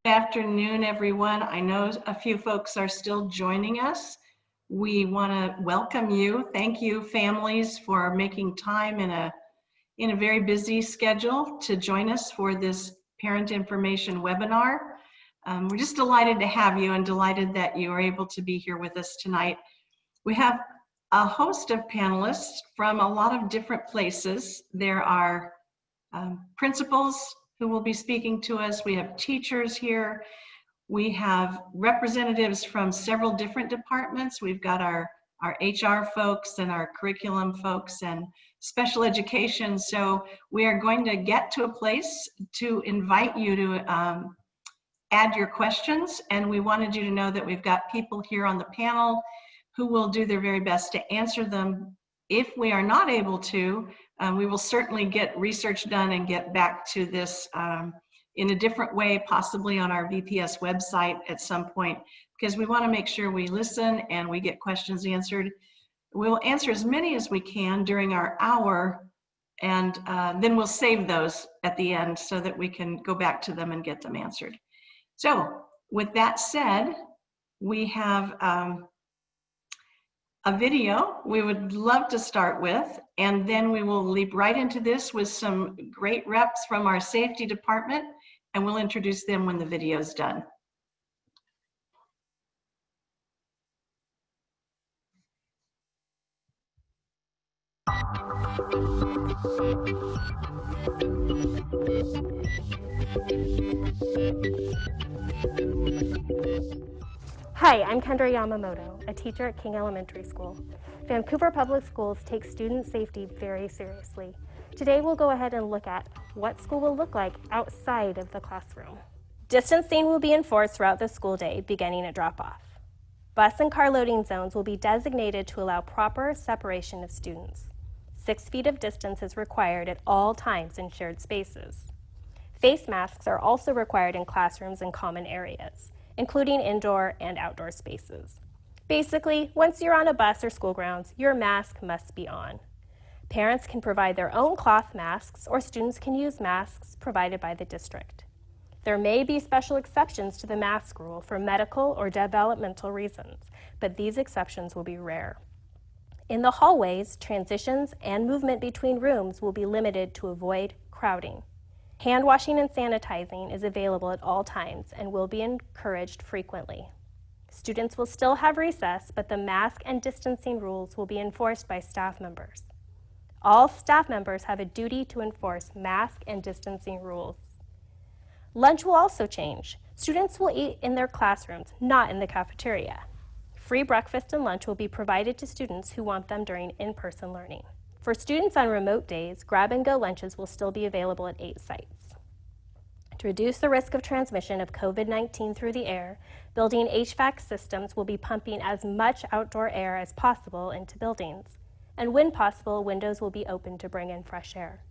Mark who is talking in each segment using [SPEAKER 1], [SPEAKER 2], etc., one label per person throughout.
[SPEAKER 1] Good afternoon, everyone. I know a few folks are still joining us. We want to welcome you. Thank you, families, for making time in a very busy schedule to join us for this parent information webinar. We're just delighted to have you and delighted that you are able to be here with us tonight. We have a host of panelists from a lot of different places. There are principals who will be speaking to us. We have teachers here. We have representatives from several different departments. We've got our HR folks and our curriculum folks and special education. So we are going to get to a place to invite you to add your questions. And we wanted you to know that we've got people here on the panel who will do their very best to answer them. If we are not able to, we will certainly get research done and get back to this in a different way, possibly on our VPS website at some point, because we want to make sure we listen and we get questions answered. We'll answer as many as we can during our hour, and then we'll save those at the end so that we can go back to them and get them answered. So with that said, we have a video we would love to start with, and then we will leap right into this with some great reps from our safety department, and we'll introduce them when the video is done.
[SPEAKER 2] Hi, I'm Kendra Yamamoto, a teacher at King Elementary School. Vancouver Public Schools take student safety very seriously. Today we'll go ahead and look at what school will look like outside of the classroom. Distancing will be enforced throughout the school day, beginning at drop-off. Bus and car loading zones will be designated to allow proper separation of students. 6 feet of distance is required at all times in shared spaces. Face masks are also required in classrooms and common areas, including indoor and outdoor spaces. Basically, once you're on a bus or school grounds, your mask must be on. Parents can provide their own cloth masks, or students can use masks provided by the district. There may be special exceptions to the mask rule for medical or developmental reasons, but these exceptions will be rare. In the hallways, transitions and movement between rooms will be limited to avoid crowding. Hand washing and sanitizing is available at all times and will be encouraged frequently. Students will still have recess, but the mask and distancing rules will be enforced by staff members. All staff members have a duty to enforce mask and distancing rules. Lunch will also change. Students will eat in their classrooms, not in the cafeteria. Free breakfast and lunch will be provided to students who want them during in-person learning. For students on remote days, grab-and-go lunches will still be available at 8 sites. To reduce the risk of transmission of COVID-19 through the air, building HVAC systems will be pumping as much outdoor air as possible into buildings, and when possible, windows will be open to bring in fresh air.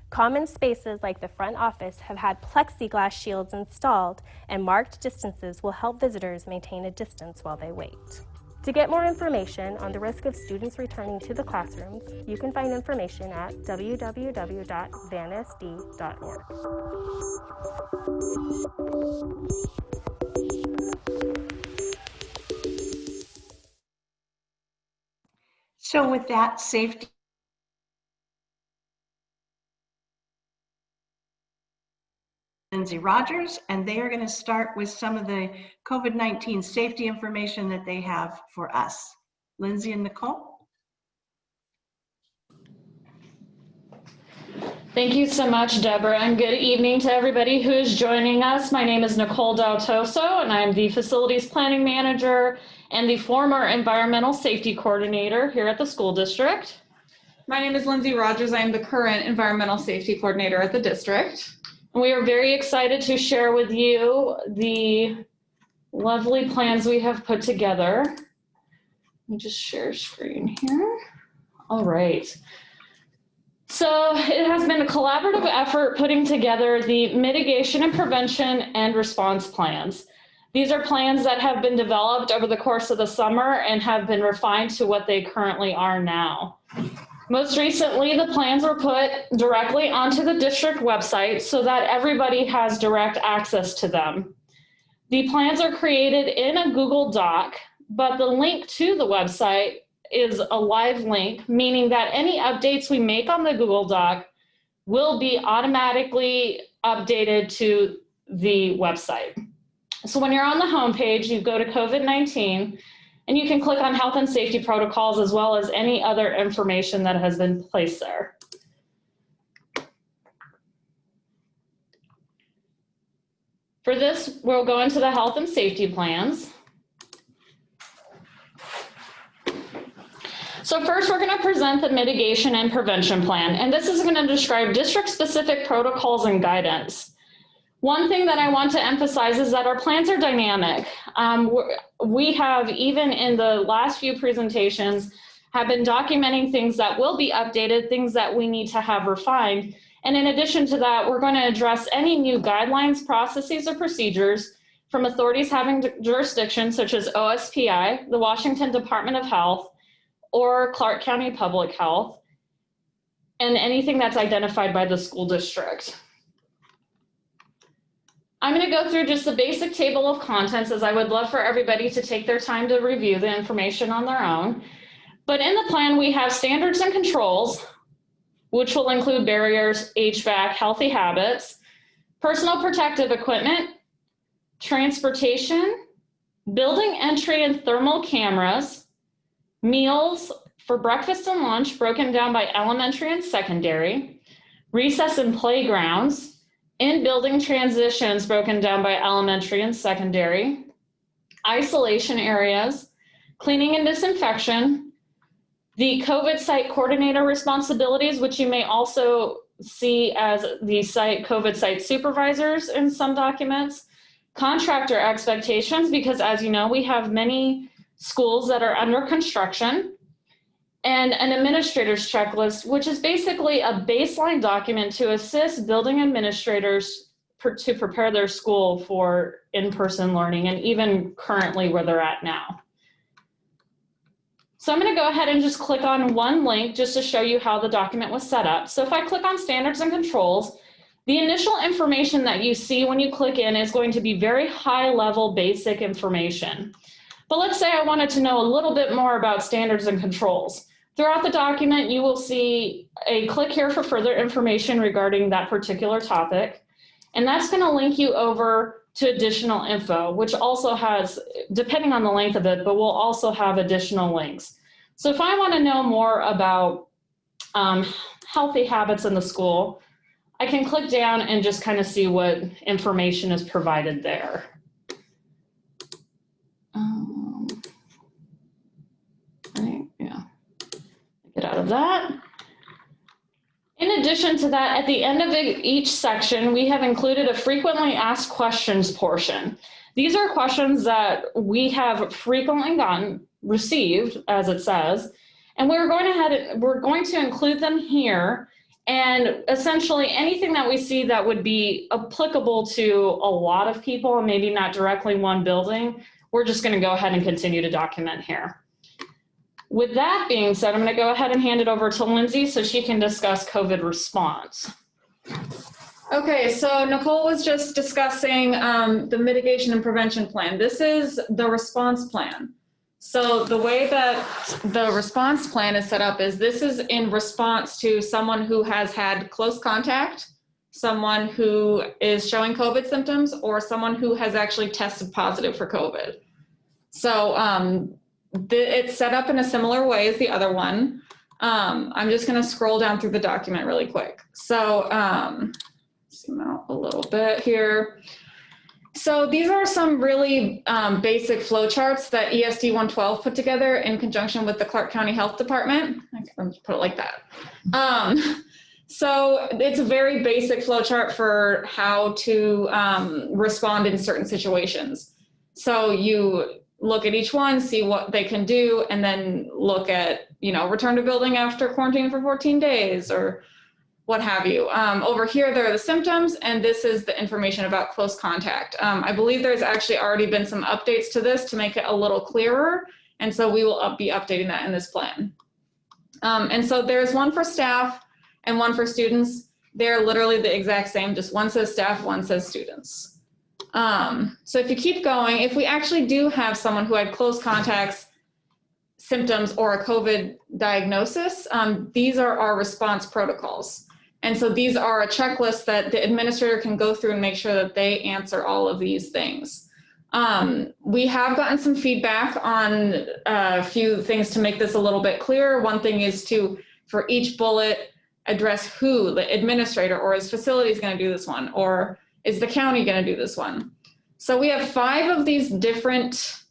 [SPEAKER 2] Common spaces like the front office have had plexiglass shields installed, and marked distances will help visitors maintain a distance while they wait. To get more information on the risk of students returning to the classrooms, you can find information at www.vansd.org.
[SPEAKER 1] So with that, safety Lindsay Rogers, and they are going to start with some of the COVID-19 safety information that they have for us. Lindsay and Nicole.
[SPEAKER 3] Thank you so much, Deborah, and good evening to everybody who is joining us. My name is Nicole Dautoso, and I'm the Facilities Planning Manager and the former Environmental Safety Coordinator here at the school district.
[SPEAKER 4] My name is Lindsay Rogers. I am the current Environmental Safety Coordinator at the district.
[SPEAKER 3] We are very excited to share with you the lovely plans we have put together. Let me just share screen here. All right. So it has been a collaborative effort putting together the mitigation and prevention and response plans. These are plans that have been developed over the course of the summer and have been refined to what they currently are now. Most recently, the plans were put directly onto the district website so that everybody has direct access to them. The plans are created in a Google Doc, but the link to the website is a live link, meaning that any updates we make on the Google Doc will be automatically updated to the website. So when you're on the homepage, you go to COVID-19, and you can click on health and safety protocols as well as any other information that has been placed there. For this, we'll go into the health and safety plans. So first, we're going to present the mitigation and prevention plan, and this is going to describe district-specific protocols and guidance. One thing that I want to emphasize is that our plans are dynamic. We have, even in the last few presentations, have been documenting things that will be updated, things that we need to have refined. And in addition to that, we're going to address any new guidelines, processes, or procedures from authorities having jurisdiction, such as OSPI, the Washington Department of Health, or Clark County Public Health, and anything that's identified by the school district. I'm going to go through just the basic table of contents, as I would love for everybody to take their time to review the information on their own. But in the plan, we have standards and controls, which will include barriers, HVAC, healthy habits, personal protective equipment, transportation, building entry and thermal cameras, meals for breakfast and lunch broken down by elementary and secondary, recess and playgrounds, in-building transitions broken down by elementary and secondary, isolation areas, cleaning and disinfection, the COVID site coordinator responsibilities, which you may also see as the COVID site supervisors in some documents, contractor expectations, because as you know, we have many schools that are under construction, and an administrator's checklist, which is basically a baseline document to assist building administrators to prepare their school for in-person learning, and even currently where they're at now. So I'm going to go ahead and just click on one link just to show you how the document was set up. So if I click on standards and controls, the initial information that you see when you click in is going to be very high-level basic information. But let's say I wanted to know a little bit more about standards and controls. Throughout the document, you will see a click here for further information regarding that particular topic. And that's going to link you over to additional info, which also has, depending on the length of it, but we'll also have additional links. So if I want to know more about healthy habits in the school, I can click down and just kind of see what information is provided there. Get out of that. In addition to that, at the end of each section, we have included a frequently asked questions portion. These are questions that we have frequently received, as it says, and we're going to include them here. And essentially anything that we see that would be applicable to a lot of people and maybe not directly one building, we're just going to go ahead and continue to document here. With that being said, I'm going to go ahead and hand it over to Lindsay so she can discuss COVID response.
[SPEAKER 4] Okay, so Nicole was just discussing the mitigation and prevention plan. This is the response plan. So the way that the response plan is set up is this is in response to someone who has had close contact, someone who is showing COVID symptoms, or someone who has actually tested positive for COVID. So it's set up in a similar way as the other one. I'm just going to scroll down through the document really quick. So zoom out a little bit here. So these are some really basic flowcharts that ESD 112 put together in conjunction with the Clark County Health Department. I'll just put it like that. So it's a very basic flowchart for how to respond in certain situations. So you look at each one, see what they can do, and then look at, return to building after quarantine for 14 days or what have you. Over here, there are the symptoms, and this is the information about close contact. I believe there's actually already been some updates to this to make it a little clearer, and so we will be updating that in this plan. And so there's one for staff and one for students. They're literally the exact same, just one says staff, one says students. So if you keep going, if we actually do have someone who had close contacts, symptoms, or a COVID diagnosis, these are our response protocols. And so these are a checklist that the administrator can go through and make sure that they answer all of these things. We have gotten some feedback on a few things to make this a little bit clearer. One thing is to, for each bullet, address who, the administrator, or is facilities going to do this one, or is the county going to do this one? So we have 5 of these different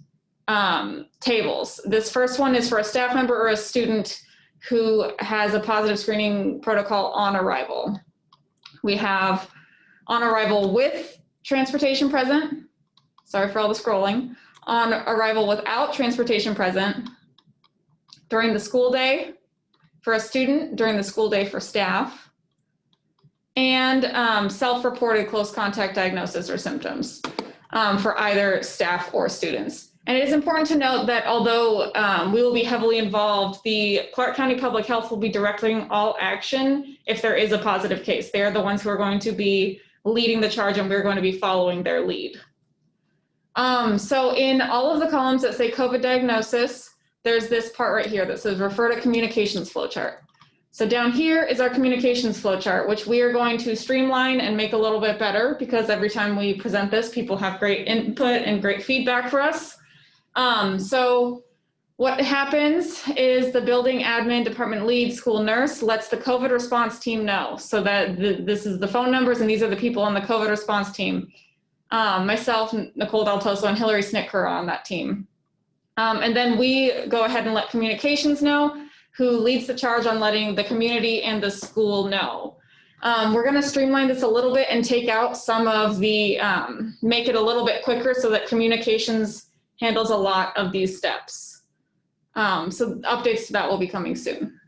[SPEAKER 4] tables. This first one is for a staff member or a student who has a positive screening protocol on arrival. We have on arrival with transportation present. Sorry for all the scrolling. On arrival without transportation present. During the school day for a student, during the school day for staff. And self-reported close contact diagnosis or symptoms for either staff or students. And it is important to note that although we will be heavily involved, the Clark County Public Health will be directing all action if there is a positive case. They're the ones who are going to be leading the charge, and we're going to be following their lead. So in all of the columns that say COVID diagnosis, there's this part right here that says refer to communications flowchart. So down here is our communications flowchart, which we are going to streamline and make a little bit better, because every time we present this, people have great input and great feedback for us. So what happens is the building admin, department lead, school nurse lets the COVID response team know. So that this is the phone numbers, and these are the people on the COVID response team. Myself, Nicole Daltoso, and Hillary Snicker are on that team. And then we go ahead and let communications know, who leads the charge on letting the community and the school know. We're going to streamline this a little bit and take out some of the, make it a little bit quicker so that communications handles a lot of these steps. So updates to that will be coming soon.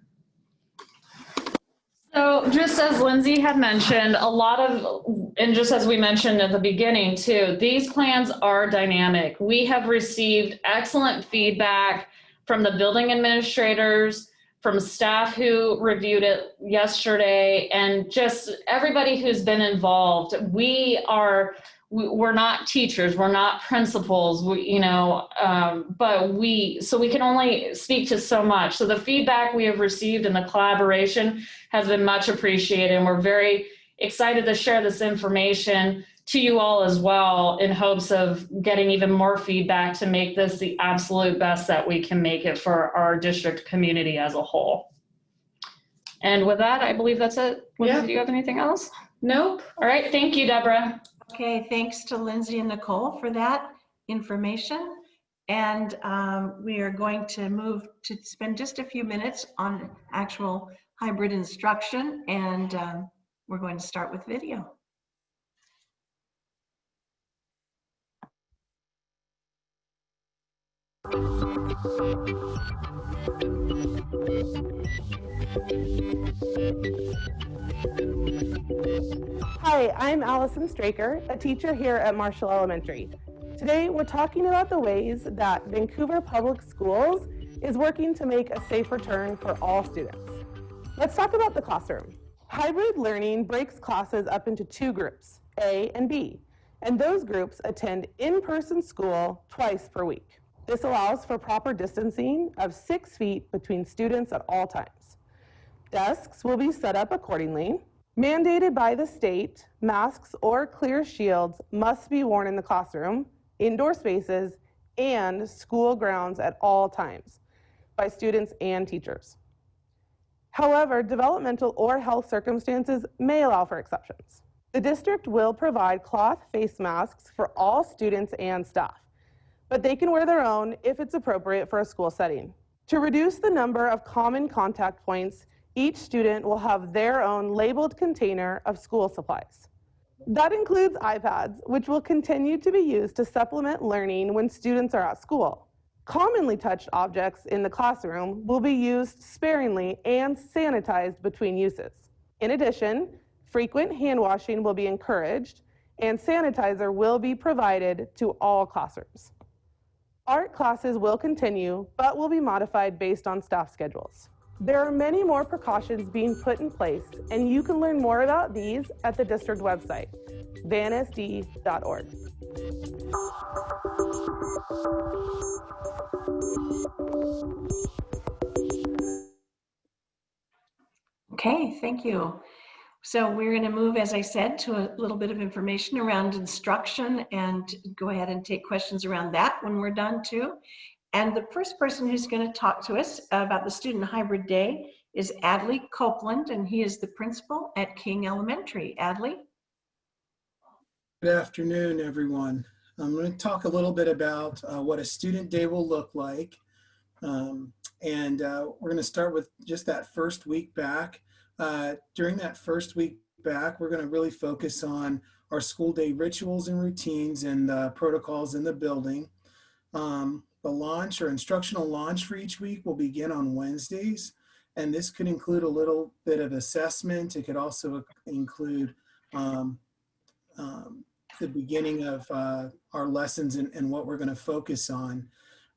[SPEAKER 3] So just as Lindsay had mentioned, a lot of, and just as we mentioned at the beginning too, these plans are dynamic. We have received excellent feedback from the building administrators, from staff who reviewed it yesterday, and just everybody who's been involved. We're not teachers, we're not principals, but so we can only speak to so much. So the feedback we have received and the collaboration has been much appreciated, and we're very excited to share this information to you all as well, in hopes of getting even more feedback to make this the absolute best that we can make it for our district community as a whole. And with that, I believe that's it.
[SPEAKER 4] Yeah.
[SPEAKER 3] Do you have anything else?
[SPEAKER 4] Nope.
[SPEAKER 3] All right, thank you, Deborah.
[SPEAKER 1] Okay, thanks to Lindsay and Nicole for that information. And we are going to move to spend just a few minutes on actual hybrid instruction, and we're going to start with video.
[SPEAKER 5] Hi, I'm Allison Straker, a teacher here at Marshall Elementary. Today, we're talking about the ways that Vancouver Public Schools is working to make a safe return for all students. Let's talk about the classroom. Hybrid learning breaks classes up into 2 groups, A and B, and those groups attend in-person school twice per week. This allows for proper distancing of 6 feet between students at all times. Desks will be set up accordingly. Mandated by the state, masks or clear shields must be worn in the classroom, indoor spaces, and school grounds at all times by students and teachers. However, developmental or health circumstances may allow for exceptions. The district will provide cloth face masks for all students and staff, but they can wear their own if it's appropriate for a school setting. To reduce the number of common contact points, each student will have their own labeled container of school supplies. That includes iPads, which will continue to be used to supplement learning when students are at school. Commonly touched objects in the classroom will be used sparingly and sanitized between uses. In addition, frequent hand washing will be encouraged, and sanitizer will be provided to all classrooms. Art classes will continue, but will be modified based on staff schedules. There are many more precautions being put in place, and you can learn more about these at the district website, vansd.org.
[SPEAKER 1] Okay, thank you. So we're going to move, as I said, to a little bit of information around instruction and go ahead and take questions around that when we're done too. And the first person who's going to talk to us about the Student Hybrid Day is Adelie Copeland, and he is the principal at King Elementary. Adelie?
[SPEAKER 6] Good afternoon, everyone. I'm going to talk a little bit about what a student day will look like. We're going to start with just that first week back. During that first week back, we're going to really focus on our school day rituals and routines and protocols in the building. The launch or instructional launch for each week will begin on Wednesdays, and this could include a little bit of assessment. It could also include the beginning of our lessons and what we're going to focus on.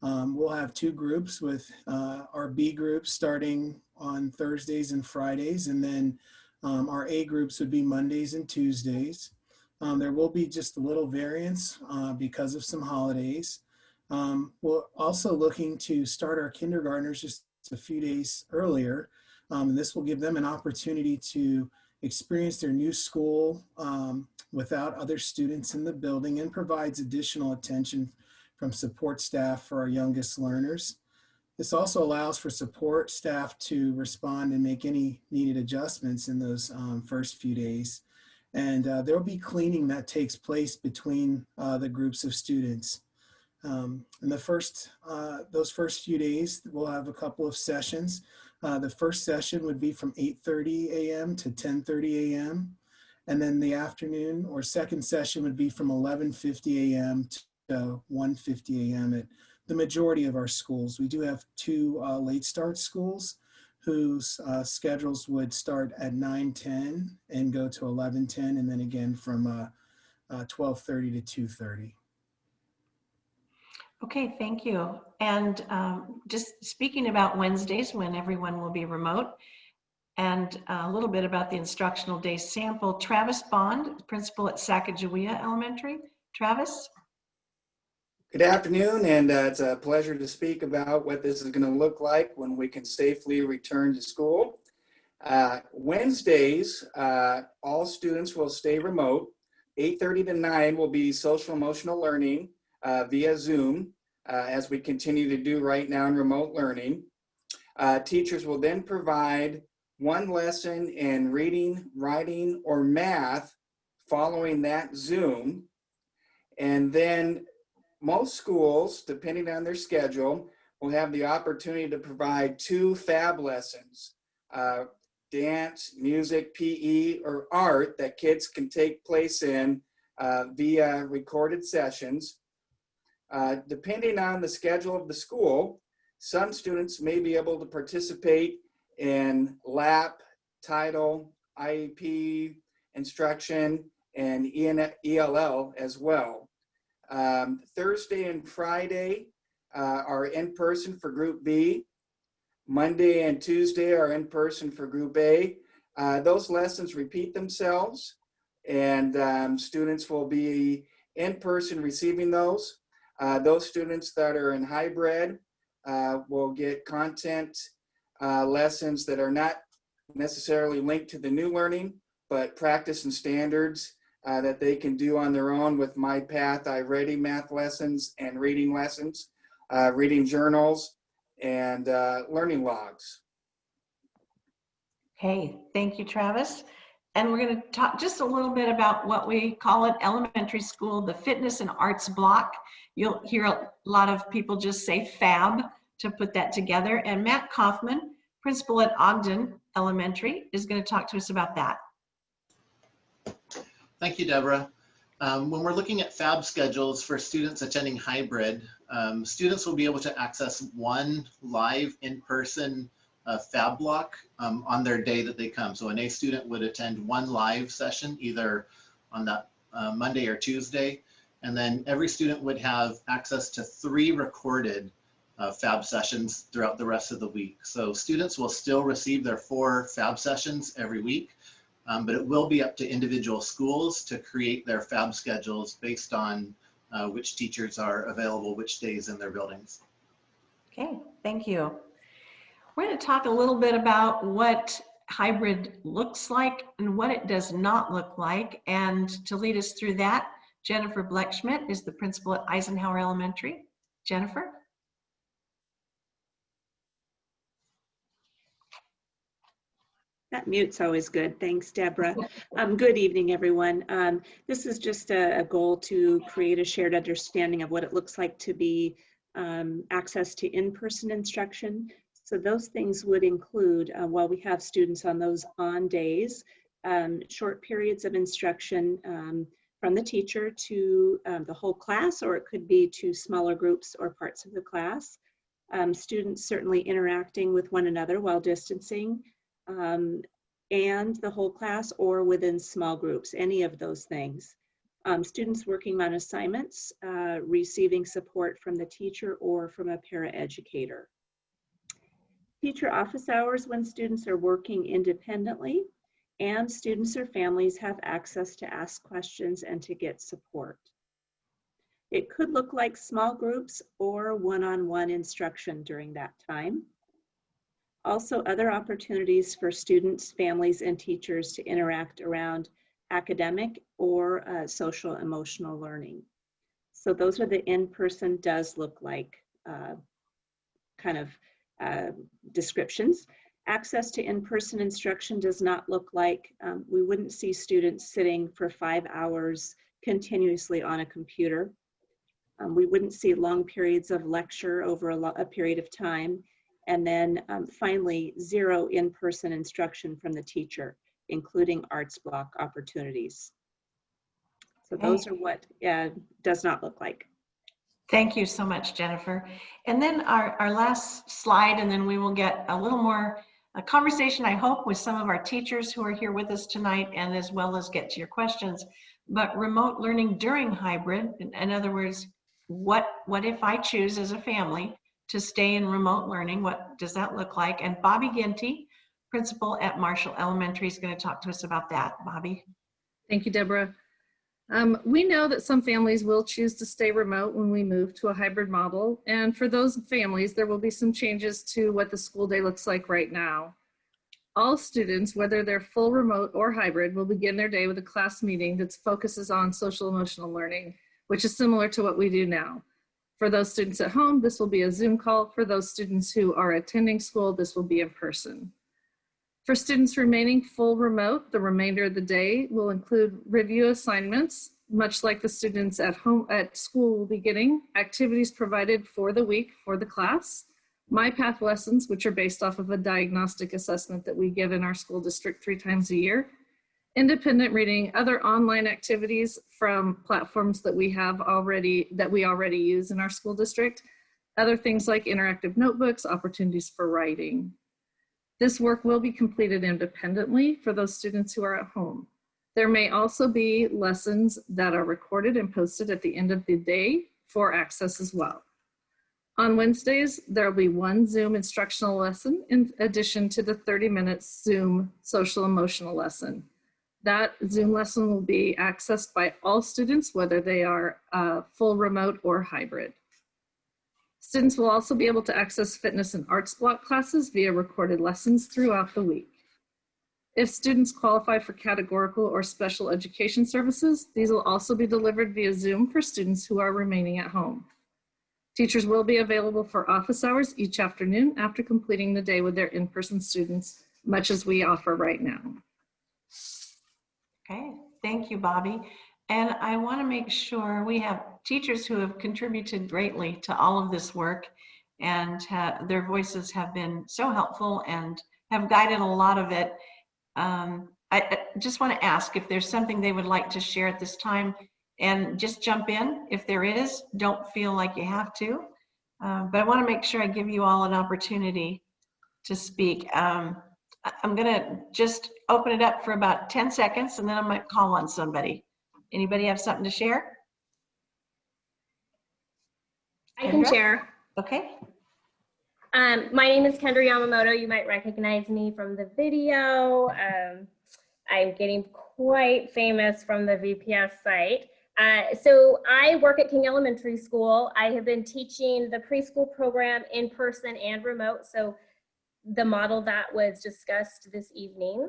[SPEAKER 6] We'll have two groups with our B groups starting on Thursdays and Fridays, and then our A groups would be Mondays and Tuesdays. There will be just a little variance because of some holidays. We're also looking to start our kindergartners just a few days earlier. This will give them an opportunity to experience their new school without other students in the building and provides additional attention from support staff for our youngest learners. This also allows for support staff to respond and make any needed adjustments in those first few days. And there will be cleaning that takes place between the groups of students. In those first few days, we'll have a couple of sessions. The first session would be from 8:30 a.m. to 10:30 a.m. And then the afternoon or second session would be from 11:50 a.m. to 1:50 a.m. at the majority of our schools. We do have two late start schools whose schedules would start at 9:10 and go to 11:10, and then again from 12:30 to 2:30.
[SPEAKER 1] Okay, thank you. And just speaking about Wednesdays when everyone will be remote, and a little bit about the Instructional Day Sample, Travis Bond, principal at Sacagawea Elementary. Travis?
[SPEAKER 7] Good afternoon, and it's a pleasure to speak about what this is going to look like when we can safely return to school. Wednesdays, all students will stay remote. 8:30 to 9 will be social emotional learning via Zoom, as we continue to do right now in remote learning. Teachers will then provide one lesson in reading, writing, or math following that Zoom. And then most schools, depending on their schedule, will have the opportunity to provide 2 Fab lessons, dance, music, PE, or art that kids can take place in via recorded sessions. Depending on the schedule of the school, some students may be able to participate in LAP, title, IEP, instruction, and ELL as well. Thursday and Friday are in person for Group B. Monday and Tuesday are in person for Group A. Those lessons repeat themselves, and students will be in person receiving those. Those students that are in hybrid will get content lessons that are not necessarily linked to the new learning, but practice and standards that they can do on their own with My Path, iReady math lessons and reading lessons, reading journals, and learning logs.
[SPEAKER 1] Okay, thank you, Travis. And we're going to talk just a little bit about what we call at elementary school, the fitness and arts block. You'll hear a lot of people just say FAB to put that together. And Matt Kaufman, principal at Ogden Elementary, is going to talk to us about that.
[SPEAKER 8] Thank you, Deborah. When we're looking at FAB schedules for students attending hybrid, students will be able to access one live in-person FAB block on their day that they come. So an A student would attend one live session either on that Monday or Tuesday, and then every student would have access to 3 recorded FAB sessions throughout the rest of the week. So students will still receive their 4 FAB sessions every week, but it will be up to individual schools to create their FAB schedules based on which teachers are available which days in their buildings.
[SPEAKER 1] Okay, thank you. We're going to talk a little bit about what hybrid looks like and what it does not look like. And to lead us through that, Jennifer Bleckschmidt is the principal at Eisenhower Elementary. Jennifer?
[SPEAKER 9] That mute's always good. Thanks, Deborah. Good evening, everyone. This is just a goal to create a shared understanding of what it looks like to be access to in-person instruction. So those things would include, while we have students on those on days, short periods of instruction from the teacher to the whole class, or it could be to smaller groups or parts of the class. Students certainly interacting with one another while distancing, and the whole class, or within small groups, any of those things. Students working on assignments, receiving support from the teacher or from a paraeducator. Teacher office hours when students are working independently, and students or families have access to ask questions and to get support. It could look like small groups or one-on-one instruction during that time. Also, other opportunities for students, families, and teachers to interact around academic or social emotional learning. So those are the in-person does look like descriptions. Access to in-person instruction does not look like, we wouldn't see students sitting for 5 hours continuously on a computer. We wouldn't see long periods of lecture over a period of time. And then finally, 0 in-person instruction from the teacher, including arts block opportunities. So those are what does not look like.
[SPEAKER 1] Thank you so much, Jennifer. And then our last slide, and then we will get a little more a conversation, I hope, with some of our teachers who are here with us tonight, and as well as get to your questions. But remote learning during hybrid, in other words, what if I choose as a family to stay in remote learning? What does that look like? And Bobby Ginty, principal at Marshall Elementary, is going to talk to us about that. Bobby.
[SPEAKER 10] Thank you, Deborah. We know that some families will choose to stay remote when we move to a hybrid model. And for those families, there will be some changes to what the school day looks like right now. All students, whether they're full remote or hybrid, will begin their day with a class meeting that focuses on social emotional learning, which is similar to what we do now. For those students at home, this will be a Zoom call. For those students who are attending school, this will be in person. For students remaining full remote, the remainder of the day will include review assignments, much like the students at school will be getting, activities provided for the week for the class, MyPath lessons, which are based off of a diagnostic assessment that we give in our school district 3 times a year, independent reading, other online activities from platforms that we already use in our school district, other things like interactive notebooks, opportunities for writing. This work will be completed independently for those students who are at home. There may also be lessons that are recorded and posted at the end of the day for access as well. On Wednesdays, there will be 1 Zoom instructional lesson in addition to the 30-minute Zoom social emotional lesson. That Zoom lesson will be accessed by all students, whether they are full remote or hybrid. Students will also be able to access fitness and arts block classes via recorded lessons throughout the week. If students qualify for categorical or special education services, these will also be delivered via Zoom for students who are remaining at home. Teachers will be available for office hours each afternoon after completing the day with their in-person students, much as we offer right now.
[SPEAKER 1] Okay, thank you, Bobby. And I want to make sure we have teachers who have contributed greatly to all of this work, and their voices have been so helpful and have guided a lot of it. I just want to ask if there's something they would like to share at this time, and just jump in if there is. Don't feel like you have to, but I want to make sure I give you all an opportunity to speak. I'm going to just open it up for about 10 seconds, and then I might call on somebody. Anybody have something to share?
[SPEAKER 2] I can share.
[SPEAKER 1] Okay.
[SPEAKER 2] My name is Kendra Yamamoto. You might recognize me from the video. I'm getting quite famous from the VPS site. So I work at King Elementary School. I have been teaching the preschool program in person and remote. So the model that was discussed this evening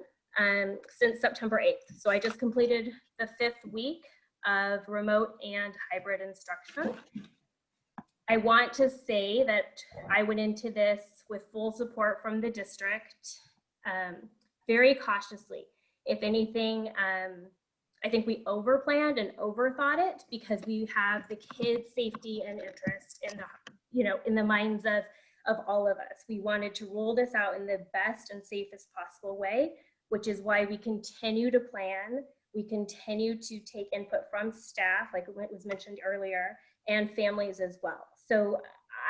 [SPEAKER 2] since September 8th. So I just completed the 5th week of remote and hybrid instruction. I want to say that I went into this with full support from the district, very cautiously. If anything, I think we overplanned and overthought it because we have the kids' safety and interest in the, in the minds of all of us. We wanted to roll this out in the best and safest possible way, which is why we continue to plan. We continue to take input from staff, like it was mentioned earlier, and families as well. So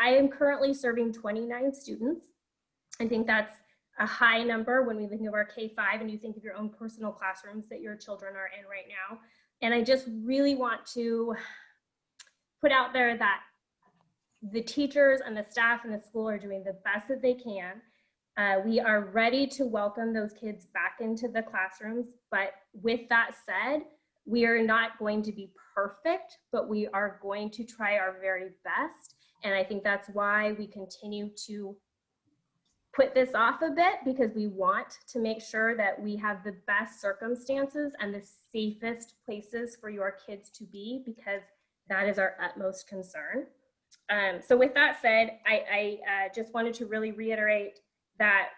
[SPEAKER 2] I am currently serving 29 students. I think that's a high number when we think of our K-5 and you think of your own personal classrooms that your children are in right now. And I just really want to put out there that the teachers and the staff in the school are doing the best that they can. We are ready to welcome those kids back into the classrooms. But with that said, we are not going to be perfect, but we are going to try our very best. And I think that's why we continue to put this off a bit, because we want to make sure that we have the best circumstances and the safest places for your kids to be, because that is our utmost concern. So with that said, I just wanted to really reiterate that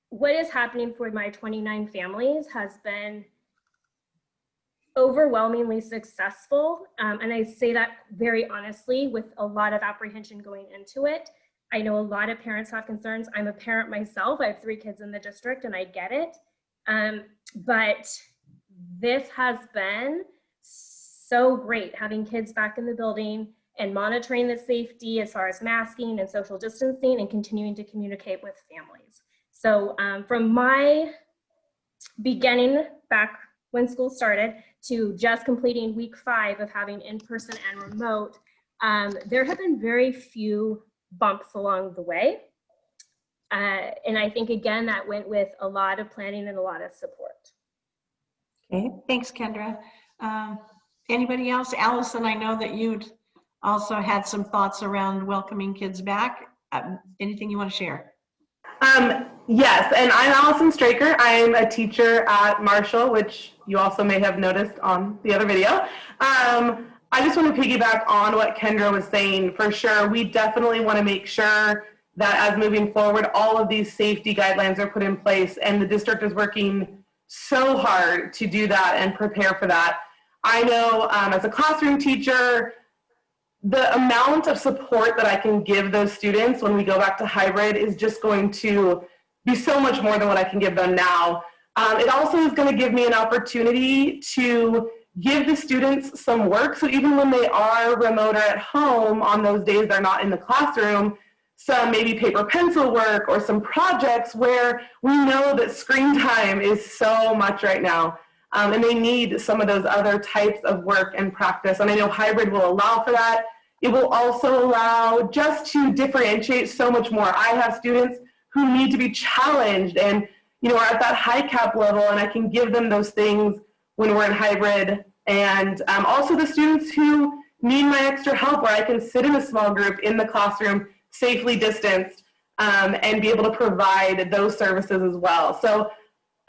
[SPEAKER 2] what is happening for my 29 families has been overwhelmingly successful. And I say that very honestly with a lot of apprehension going into it. I know a lot of parents have concerns. I'm a parent myself. I have 3 kids in the district and I get it. But this has been so great, having kids back in the building and monitoring the safety as far as masking and social distancing and continuing to communicate with families. So from my beginning back when school started to just completing week 5 of having in-person and remote, there have been very few bumps along the way. And I think, again, that went with a lot of planning and a lot of support.
[SPEAKER 1] Okay, thanks, Kendra. Anybody else? Allison, I know that you'd also had some thoughts around welcoming kids back. Anything you want to share?
[SPEAKER 5] Yes, and I'm Allison Straker. I'm a teacher at Marshall, which you also may have noticed on the other video. I just want to piggyback on what Kendra was saying. For sure, we definitely want to make sure that as moving forward, all of these safety guidelines are put in place, and the district is working so hard to do that and prepare for that. I know as a classroom teacher, the amount of support that I can give those students when we go back to hybrid is just going to be so much more than what I can give them now. It also is going to give me an opportunity to give the students some work. So even when they are remote or at home on those days they're not in the classroom, some maybe paper pencil work or some projects where we know that screen time is so much right now. And they need some of those other types of work and practice. And I know hybrid will allow for that. It will also allow just to differentiate so much more. I have students who need to be challenged and are at that high cap level, and I can give them those things when we're in hybrid. And also the students who need my extra help, where I can sit in a small group in the classroom, safely distanced, and be able to provide those services as well. So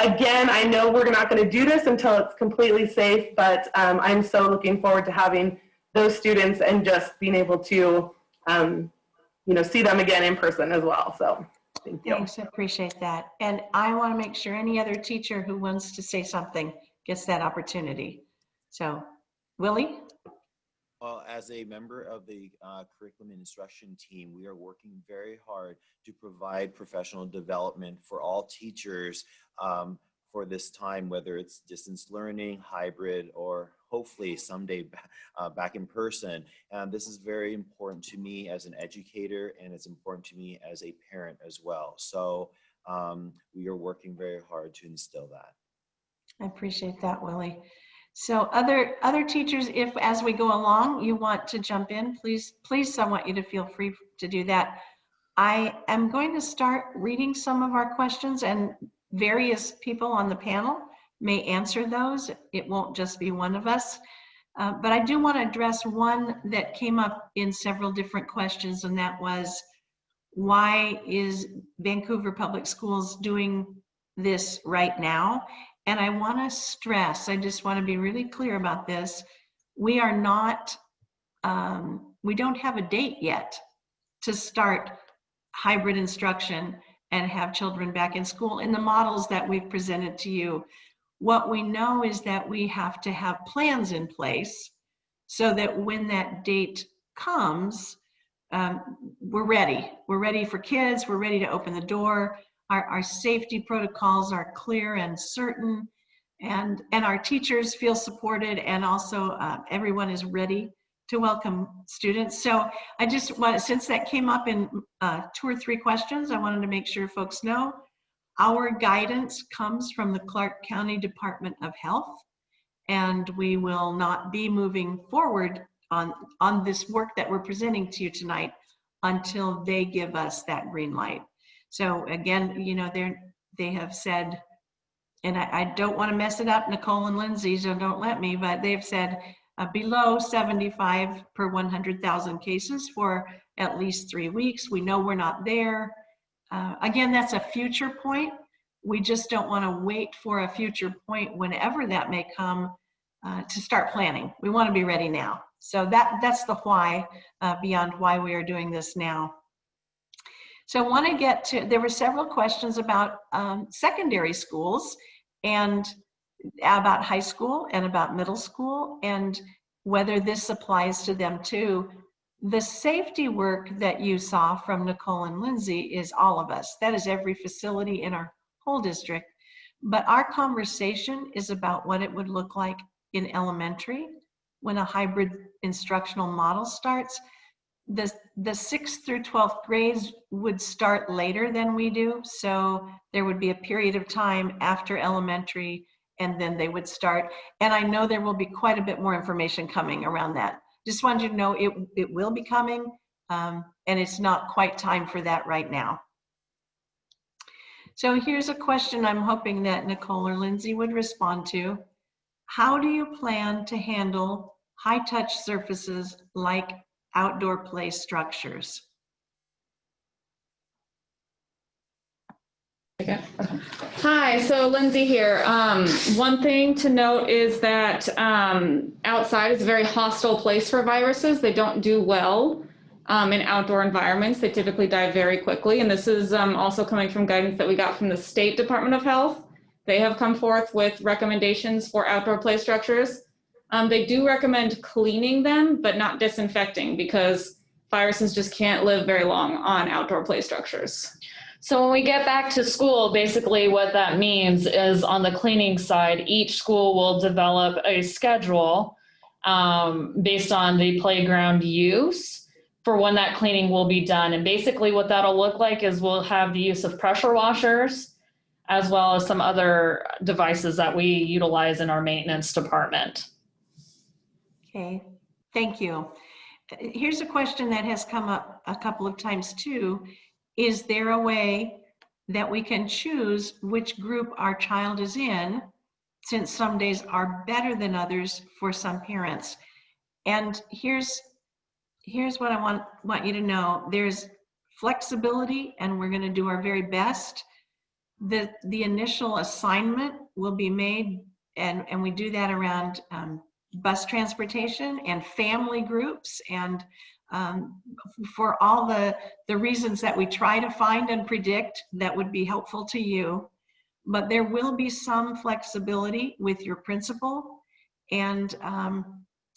[SPEAKER 5] again, I know we're not going to do this until it's completely safe, but I'm so looking forward to having those students and just being able to, see them again in person as well. So thank you.
[SPEAKER 1] Thanks, I appreciate that. And I want to make sure any other teacher who wants to say something gets that opportunity. So, Willie?
[SPEAKER 11] Well, as a member of the curriculum and instruction team, we are working very hard to provide professional development for all teachers for this time, whether it's distance learning, hybrid, or hopefully someday back in person. And this is very important to me as an educator, and it's important to me as a parent as well. So we are working very hard to instill that.
[SPEAKER 1] I appreciate that, Willie. So other teachers, if as we go along you want to jump in, please, I want you to feel free to do that. I am going to start reading some of our questions, and various people on the panel may answer those. It won't just be one of us. But I do want to address one that came up in several different questions, and that was, why is Vancouver Public Schools doing this right now? And I want to stress, I just want to be really clear about this. We are not, we don't have a date yet to start hybrid instruction and have children back in school in the models that we've presented to you. What we know is that we have to have plans in place so that when that date comes, we're ready. We're ready for kids. We're ready to open the door. Our safety protocols are clear and certain, and our teachers feel supported, and also everyone is ready to welcome students. So I just want, since that came up in 2 or 3 questions, I wanted to make sure folks know our guidance comes from the Clark County Department of Health, and we will not be moving forward on this work that we're presenting to you tonight until they give us that green light. So again, you know, they have said, and I don't want to mess it up, Nicole and Lindsay, so don't let me, but they've said below 75 per 100,000 cases for at least 3 weeks. We know we're not there. Again, that's a future point. We just don't want to wait for a future point, whenever that may come, to start planning. We want to be ready now. So that's the why, beyond why we are doing this now. So I want to get to, there were several questions about secondary schools, and about high school, and about middle school, and whether this applies to them too. The safety work that you saw from Nicole and Lindsay is all of us. That is every facility in our whole district. But our conversation is about what it would look like in elementary when a hybrid instructional model starts. The 6th through 12th grades would start later than we do. So there would be a period of time after elementary, and then they would start. And I know there will be quite a bit more information coming around that. Just wanted you to know it will be coming, and it's not quite time for that right now. So here's a question I'm hoping that Nicole or Lindsay would respond to. How do you plan to handle high-touch surfaces like outdoor play structures?
[SPEAKER 4] Okay. Hi, so Lindsay here. One thing to note is that outside is a very hostile place for viruses. They don't do well in outdoor environments. They typically die very quickly. And this is also coming from guidance that we got from the State Department of Health. They have come forth with recommendations for outdoor play structures. They do recommend cleaning them, but not disinfecting, because viruses just can't live very long on outdoor play structures.
[SPEAKER 3] So when we get back to school, basically what that means is, on the cleaning side, each school will develop a schedule based on the playground use for when that cleaning will be done. And basically what that'll look like is we'll have the use of pressure washers, as well as some other devices that we utilize in our maintenance department.
[SPEAKER 1] Okay, thank you. Here's a question that has come up a couple of times too. Is there a way that we can choose which group our child is in, since some days are better than others for some parents? And here's what I want you to know. There's flexibility, and we're going to do our very best. The initial assignment will be made, and we do that around bus transportation and family groups, and for all the reasons that we try to find and predict that would be helpful to you. But there will be some flexibility with your principal. And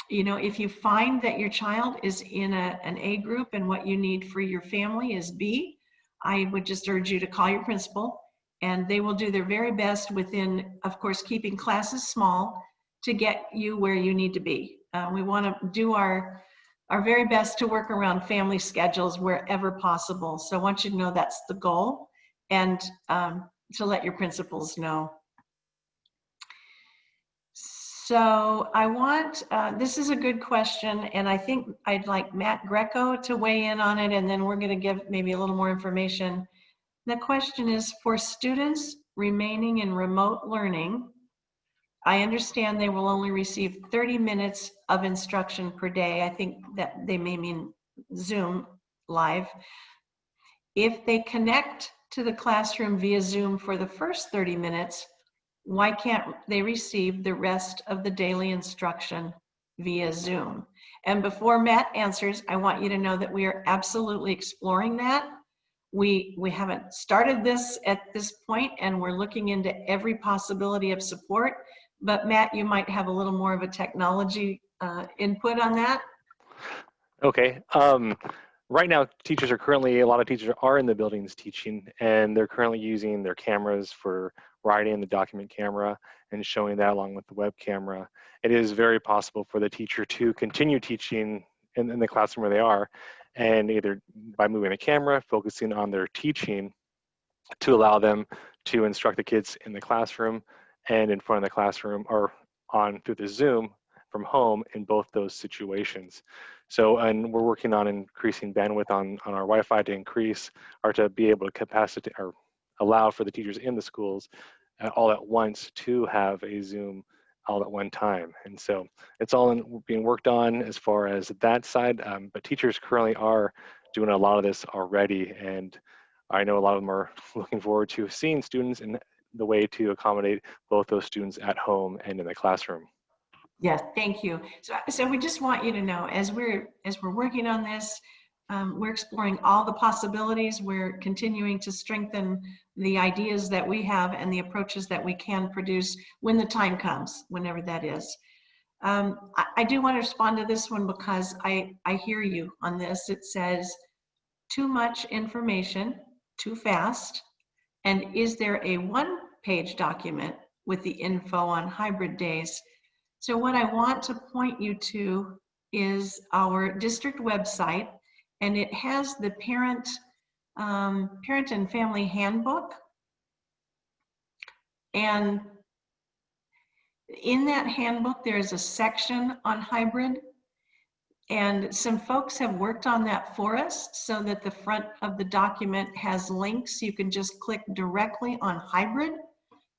[SPEAKER 1] you know, if you find that your child is in an A group and what you need for your family is B, I would just urge you to call your principal, and they will do their very best, within, of course, keeping classes small, to get you where you need to be. We want to do our very best to work around family schedules wherever possible. So I want you to know that's the goal, and to let your principals know. So I want, this is a good question, and I think I'd like Matt Greco to weigh in on it, and then we're going to give maybe a little more information. The question is, for students remaining in remote learning, I understand they will only receive 30 minutes of instruction per day. I think that they may mean Zoom live. If they connect to the classroom via Zoom for the first 30 minutes, why can't they receive the rest of the daily instruction via Zoom? And before Matt answers, I want you to know that we are absolutely exploring that. We haven't started this at this point, and we're looking into every possibility of support. But Matt, you might have a little more of a technology input on that.
[SPEAKER 12] Okay. Right now, a lot of teachers are in the buildings teaching, and they're currently using their cameras for writing, the document camera, and showing that along with the web camera. It is very possible for the teacher to continue teaching in the classroom where they are, and either by moving the camera, focusing on their teaching to allow them to instruct the kids in the classroom and in front of the classroom, or on through the Zoom from home in both those situations. So, and we're working on increasing bandwidth on our Wi-Fi to increase, or to be able to capacity or allow for the teachers in the schools all at once to have a Zoom all at one time. And so it's all being worked on as far as that side, but teachers currently are doing a lot of this already. And I know a lot of them are looking forward to seeing students in the way to accommodate both those students at home and in the classroom.
[SPEAKER 1] Yes, thank you. So we just want you to know, as we're working on this, we're exploring all the possibilities. We're continuing to strengthen the ideas that we have and the approaches that we can produce when the time comes, whenever that is. I do want to respond to this one because I hear you on this. It says, too much information, too fast, and is there a one-page document with the info on hybrid days? So what I want to point you to is our district website, and it has the parent and family handbook. And in that handbook, there's a section on hybrid, and some folks have worked on that for us so that the front of the document has links. You can just click directly on hybrid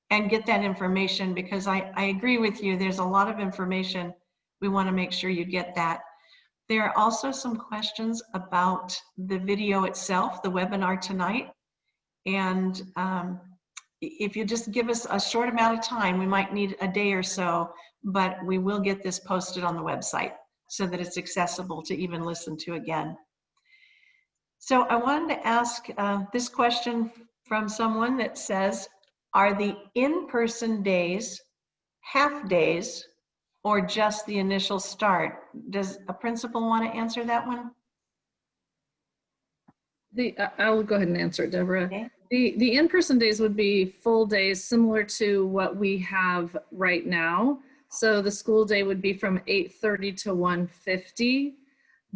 [SPEAKER 1] and get that information, because I agree with you, there's a lot of information. We want to make sure you get that. There are also some questions about the video itself, the webinar tonight. And if you just give us a short amount of time, we might need a day or so, but we will get this posted on the website so that it's accessible to even listen to again. So I wanted to ask this question from someone that says, are the in-person days half days or just the initial start? Does a principal want to answer that one?
[SPEAKER 10] I'll go ahead and answer it, Deborah.
[SPEAKER 1] Okay.
[SPEAKER 10] The in-person days would be full days similar to what we have right now. So the school day would be from 8:30 to 1:50.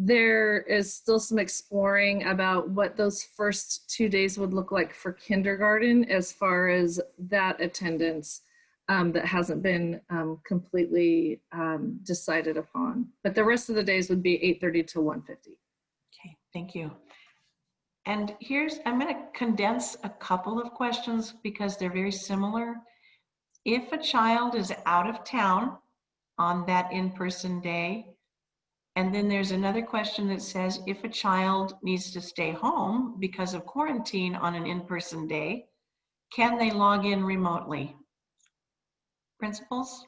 [SPEAKER 10] There is still some exploring about what those first 2 days would look like for kindergarten as far as that attendance that hasn't been completely decided upon. But the rest of the days would be 8:30 to 1:50.
[SPEAKER 1] Okay, thank you. And I'm going to condense a couple of questions because they're very similar. If a child is out of town on that in-person day, and then there's another question that says, if a child needs to stay home because of quarantine on an in-person day, can they log in remotely? Principals?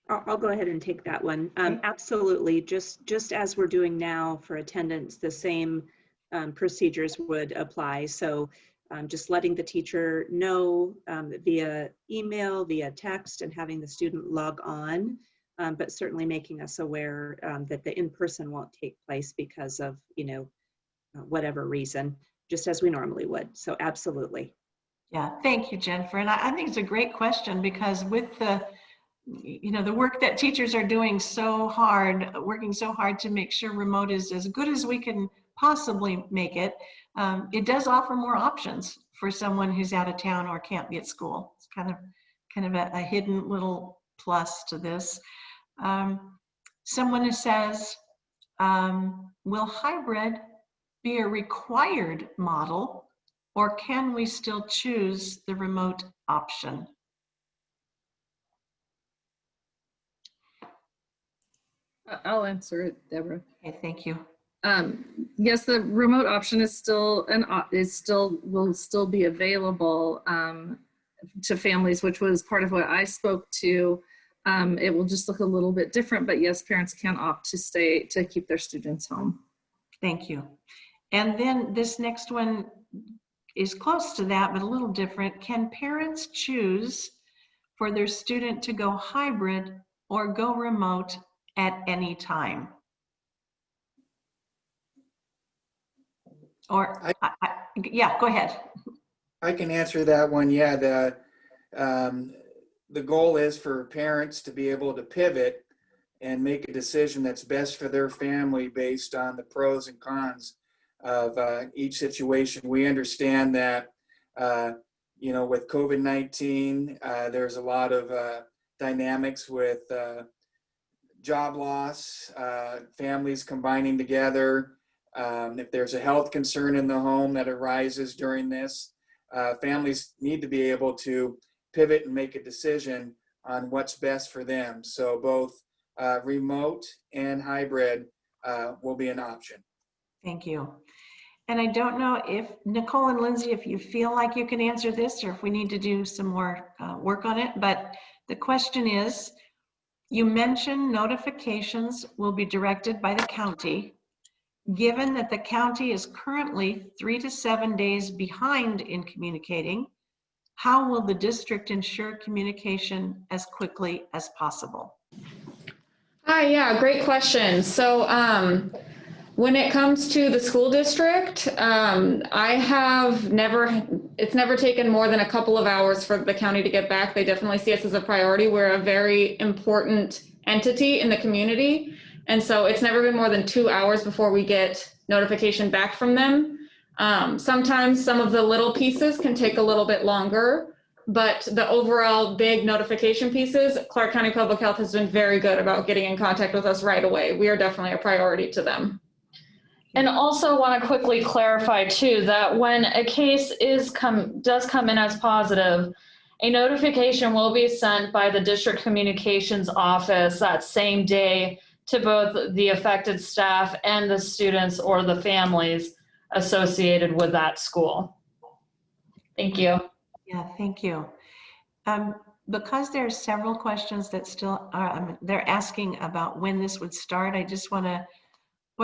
[SPEAKER 9] I'll go ahead and take that one. Absolutely, just as we're doing now for attendance, the same procedures would apply. So just letting the teacher know via email, via text, and having the student log on, but certainly making us aware that the in-person won't take place because of, whatever reason, just as we normally would. So absolutely.
[SPEAKER 1] Yeah, thank you, Jennifer. And I think it's a great question, because with the work that teachers are doing working so hard to make sure remote is as good as we can possibly make it, it does offer more options for someone who's out of town or can't be at school. It's kind of a hidden little plus to this. Someone who says, will hybrid be a required model, or can we still choose the remote option?
[SPEAKER 10] I'll answer it, Deborah.
[SPEAKER 1] Okay, thank you.
[SPEAKER 10] Yes, the remote option is still will still be available to families, which was part of what I spoke to. It will just look a little bit different, but yes, parents can opt to keep their students home.
[SPEAKER 1] Thank you. And then this next one is close to that, but a little different. Can parents choose for their student to go hybrid or go remote at any time? Or, yeah, go ahead.
[SPEAKER 7] I can answer that one. Yeah, the goal is for parents to be able to pivot and make a decision that's best for their family based on the pros and cons of each situation. We understand that, you know, with COVID-19, there's a lot of dynamics with job loss, families combining together. If there's a health concern in the home that arises during this, families need to be able to pivot and make a decision on what's best for them. So both remote and hybrid will be an option.
[SPEAKER 1] Thank you. And I don't know if Nicole and Lindsay, if you feel like you can answer this or if we need to do some more work on it, but the question is, you mentioned notifications will be directed by the county. Given that the county is currently 3 to 7 days behind in communicating, how will the district ensure communication as quickly as possible?
[SPEAKER 4] Hi, yeah, great question. So when it comes to the school district, it's never taken more than a couple of hours for the county to get back. They definitely see us as a priority. We're a very important entity in the community. And so it's never been more than 2 hours before we get notification back from them. Sometimes some of the little pieces can take a little bit longer, but the overall big notification pieces, Clark County Public Health has been very good about getting in contact with us right away. We are definitely a priority to them.
[SPEAKER 3] And also want to quickly clarify too, that when a case does come in as positive, a notification will be sent by the district communications office that same day to both the affected staff and the students or the families associated with that school. Thank you.
[SPEAKER 1] Yeah, thank you. Because there are several questions that still are, they're asking about when this would start, I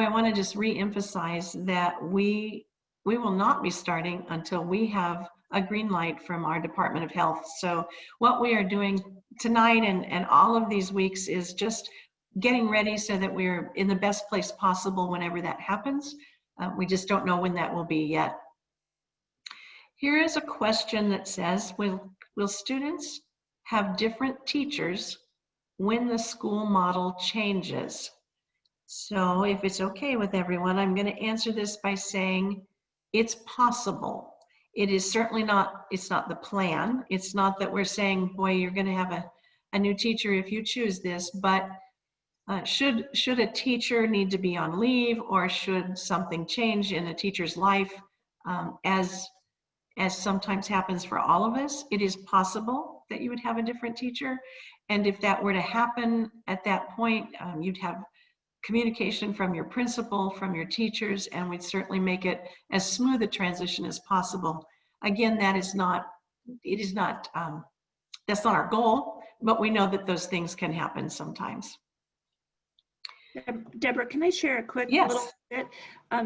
[SPEAKER 1] want to just re-emphasize that we will not be starting until we have a green light from our Department of Health. So what we are doing tonight and all of these weeks is just getting ready so that we're in the best place possible whenever that happens. We just don't know when that will be yet. Here is a question that says, will students have different teachers when the school model changes? So if it's okay with everyone, I'm going to answer this by saying it's possible. It is certainly not, it's not the plan. It's not that we're saying, boy, you're going to have a new teacher if you choose this, but should a teacher need to be on leave or should something change in a teacher's life, as sometimes happens for all of us, it is possible that you would have a different teacher. And if that were to happen at that point, you'd have communication from your principal, from your teachers, and we'd certainly make it as smooth a transition as possible. Again, that's not our goal, but we know that those things can happen sometimes.
[SPEAKER 9] Deborah, can I share a quick
[SPEAKER 1] little
[SPEAKER 9] bit?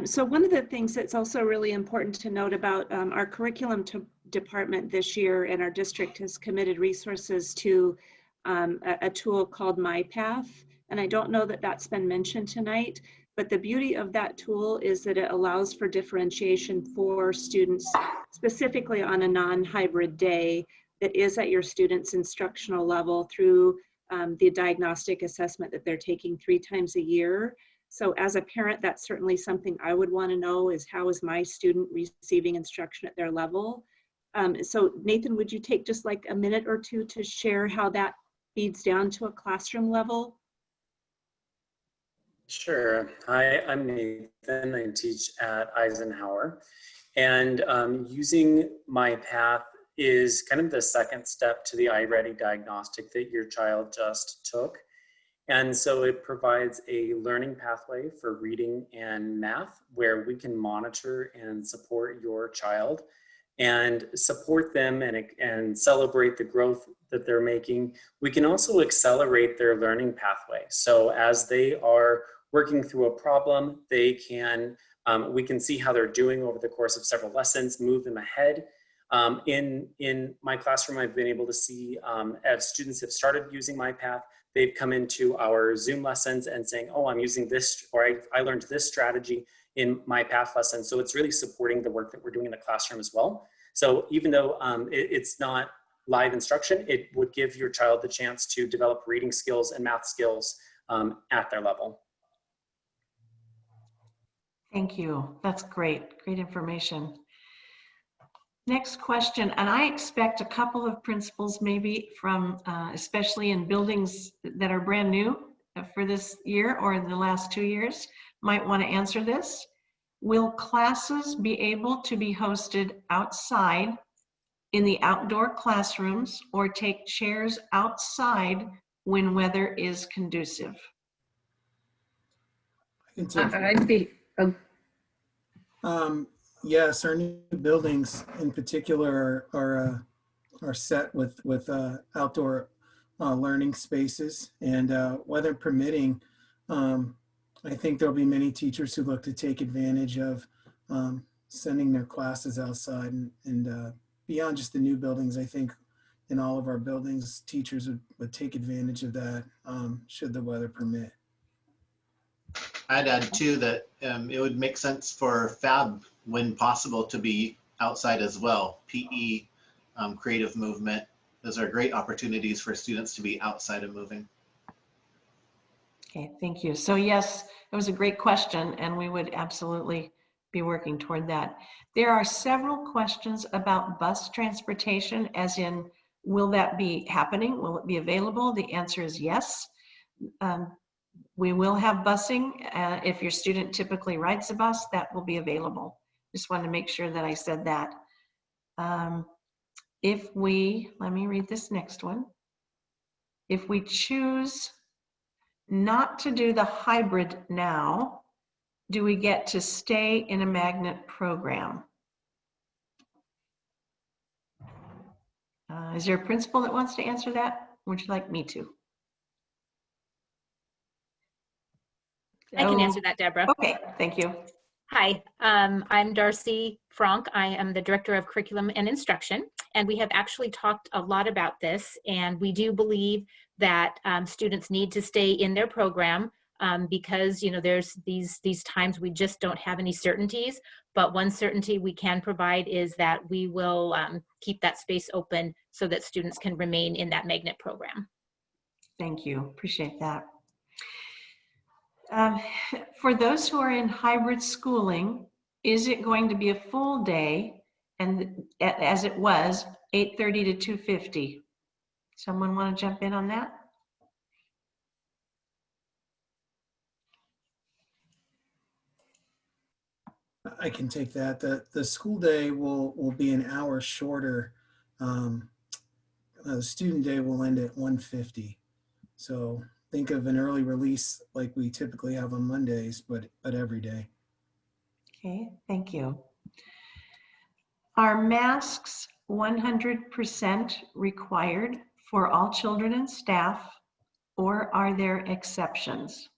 [SPEAKER 9] So one of the things that's also really important to note about our curriculum department this year, and our district has committed resources to a tool called MyPath. And I don't know that that's been mentioned tonight, but the beauty of that tool is that it allows for differentiation for students, specifically on a non-hybrid day that is at your student's instructional level through the diagnostic assessment that they're taking 3 times a year. So as a parent, that's certainly something I would want to know is how is my student receiving instruction at their level? So Nathan, would you take just like a minute or two to share how that feeds down to a classroom level?
[SPEAKER 13] Sure. Hi, I'm Nathan. I teach at Eisenhower. And using MyPath is kind of the second step to the iReady diagnostic that your child just took. And so it provides a learning pathway for reading and math where we can monitor and support your child and support them and celebrate the growth that they're making. We can also accelerate their learning pathway. So as they are working through a problem, they can, we can see how they're doing over the course of several lessons, move them ahead. In my classroom, I've been able to see as students have started using MyPath, they've come into our Zoom lessons and saying, oh, I'm using this, or I learned this strategy in my PATH lesson. So it's really supporting the work that we're doing in the classroom as well. So even though it's not live instruction, it would give your child the chance to develop reading skills and math skills at their level.
[SPEAKER 1] Thank you. That's great. Great information. Next question, and I expect a couple of principals maybe from, especially in buildings that are brand new for this year or in the last 2 years, might want to answer this. Will classes be able to be hosted outside in the outdoor classrooms or take chairs outside when weather is conducive?
[SPEAKER 6] I can take that.
[SPEAKER 10] I'd be,
[SPEAKER 6] Yes, our new buildings in particular are set with outdoor learning spaces, and weather permitting, I think there'll be many teachers who look to take advantage of sending their classes outside, and beyond just the new buildings, I think in all of our buildings, teachers would take advantage of that should the weather permit.
[SPEAKER 8] I'd add too that it would make sense for Fab, when possible, to be outside as well. PE, creative movement, those are great opportunities for students to be outside and moving.
[SPEAKER 1] Okay, thank you. So yes, it was a great question, and we would absolutely be working toward that. There are several questions about bus transportation, as in, will that be happening? Will it be available? The answer is yes. We will have busing. If your student typically rides a bus, that will be available. Just wanted to make sure that I said that. Let me read this next one. If we choose not to do the hybrid now, do we get to stay in a magnet program? Is there a principal that wants to answer that? Would you like me to?
[SPEAKER 14] I can answer that, Deborah.
[SPEAKER 1] Okay, thank you.
[SPEAKER 14] Hi, I'm Darcy Franck. I am the Director of Curriculum and Instruction, and we have actually talked a lot about this, and we do believe that students need to stay in their program because, you know, there's these times we just don't have any certainties, but one certainty we can provide is that we will keep that space open so that students can remain in that magnet program.
[SPEAKER 1] Thank you, appreciate that. For those who are in hybrid schooling, is it going to be a full day, and as it was, 8:30 to 2:50? Someone want to jump in on that?
[SPEAKER 6] I can take that. The school day will be an hour shorter. The student day will end at 1:50. So think of an early release like we typically have on Mondays, but every day.
[SPEAKER 1] Okay, thank you. Are masks 100% required for all children and staff, or are there exceptions?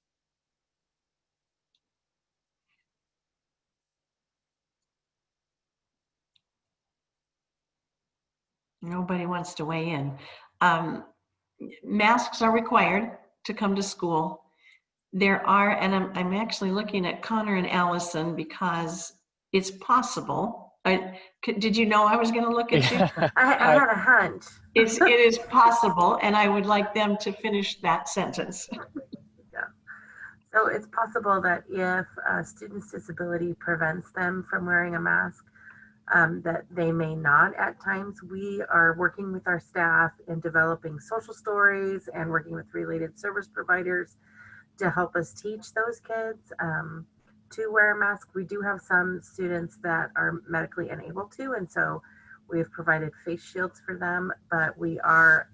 [SPEAKER 1] Nobody wants to weigh in. Masks are required to come to school. There are, and I'm actually looking at Connor and Allison because it's possible. Did you know I was going to look at you?
[SPEAKER 15] I had a hunch.
[SPEAKER 1] It is possible, and I would like them to finish that sentence.
[SPEAKER 15] Yeah. So it's possible that if a student's disability prevents them from wearing a mask, that they may not at times. We are working with our staff in developing social stories and working with related service providers to help us teach those kids to wear a mask. We do have some students that are medically unable to, and so we've provided face shields for them, but we are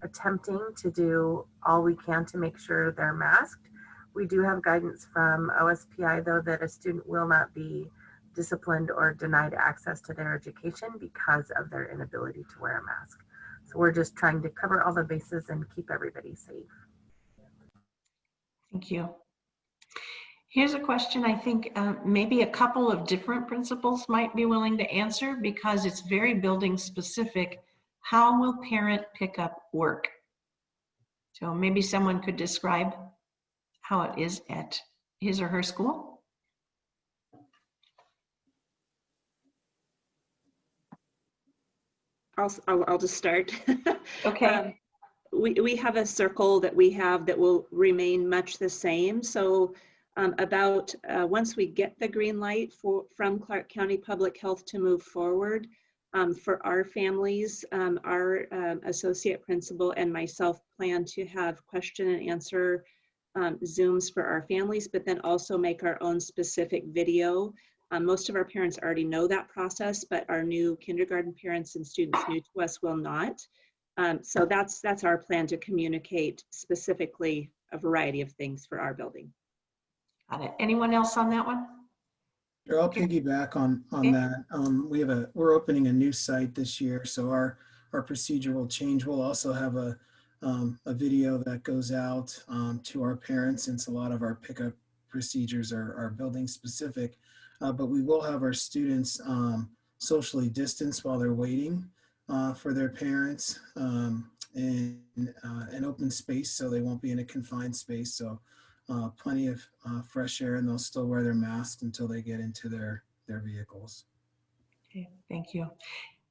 [SPEAKER 15] attempting to do all we can to make sure they're masked. We do have guidance from OSPI, though, that a student will not be disciplined or denied access to their education because of their inability to wear a mask. So we're just trying to cover all the bases and keep everybody safe.
[SPEAKER 1] Thank you. Here's a question I think maybe a couple of different principals might be willing to answer because it's very building specific. How will parent pickup work? So maybe someone could describe how it is at his or her school.
[SPEAKER 9] I'll just start.
[SPEAKER 1] Okay.
[SPEAKER 9] We have a circle that we have that will remain much the same. So once we get the green light from Clark County Public Health to move forward, for our families, our associate principal and myself plan to have question and answer Zooms for our families, but then also make our own specific video. Most of our parents already know that process, but our new kindergarten parents and students new to us will not. So that's our plan, to communicate specifically a variety of things for our building.
[SPEAKER 1] Got it. Anyone else on that one?
[SPEAKER 6] Sure, I'll piggyback on
[SPEAKER 1] Okay.
[SPEAKER 6] that. We're opening a new site this year, so our procedure will change. We'll also have a video that goes out to our parents, since a lot of our pickup procedures are building specific. But we will have our students socially distanced while they're waiting for their parents in an open space, so they won't be in a confined space. So plenty of fresh air, and they'll still wear their masks until they get into their vehicles.
[SPEAKER 1] Okay, thank you.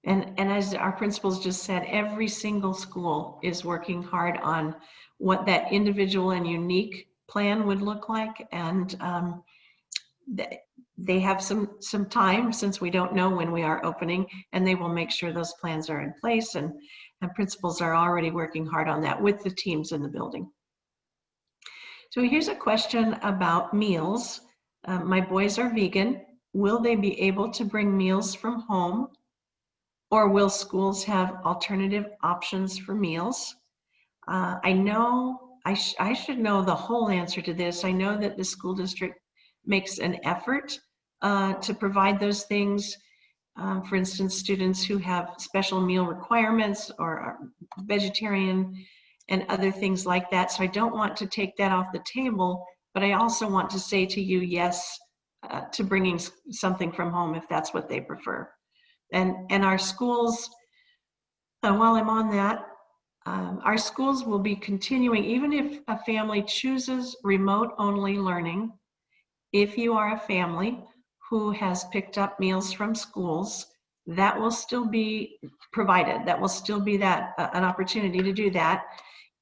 [SPEAKER 1] And as our principals just said, every single school is working hard on what that individual and unique plan would look like. And they have some time, since we don't know when we are opening, and they will make sure those plans are in place. And principals are already working hard on that with the teams in the building. So here's a question about meals. My boys are vegan. Will they be able to bring meals from home? Or will schools have alternative options for meals? I know, I should know the whole answer to this. I know that the school district makes an effort to provide those things. For instance, students who have special meal requirements or are vegetarian and other things like that. So I don't want to take that off the table, but I also want to say to you, yes, to bringing something from home if that's what they prefer. And our schools, while I'm on that, our schools will be continuing, even if a family chooses remote-only learning. If you are a family who has picked up meals from schools, that will still be provided. That will still be an opportunity to do that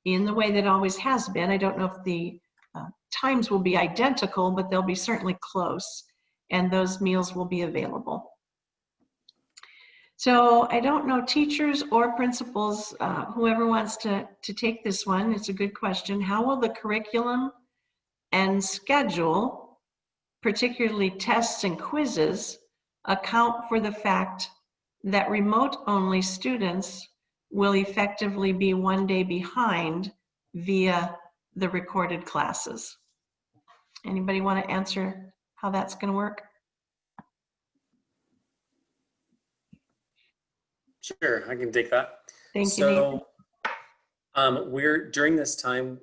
[SPEAKER 1] in the way that always has been. I don't know if the times will be identical, but they'll be certainly close, and those meals will be available. So I don't know, teachers or principals, whoever wants to take this one, it's a good question. How will the curriculum and schedule, particularly tests and quizzes, account for the fact that remote-only students will effectively be one day behind via the recorded classes? Anybody want to answer how that's going to work?
[SPEAKER 13] Sure, I can take that.
[SPEAKER 1] Thank you, Nathan.
[SPEAKER 13] During this time,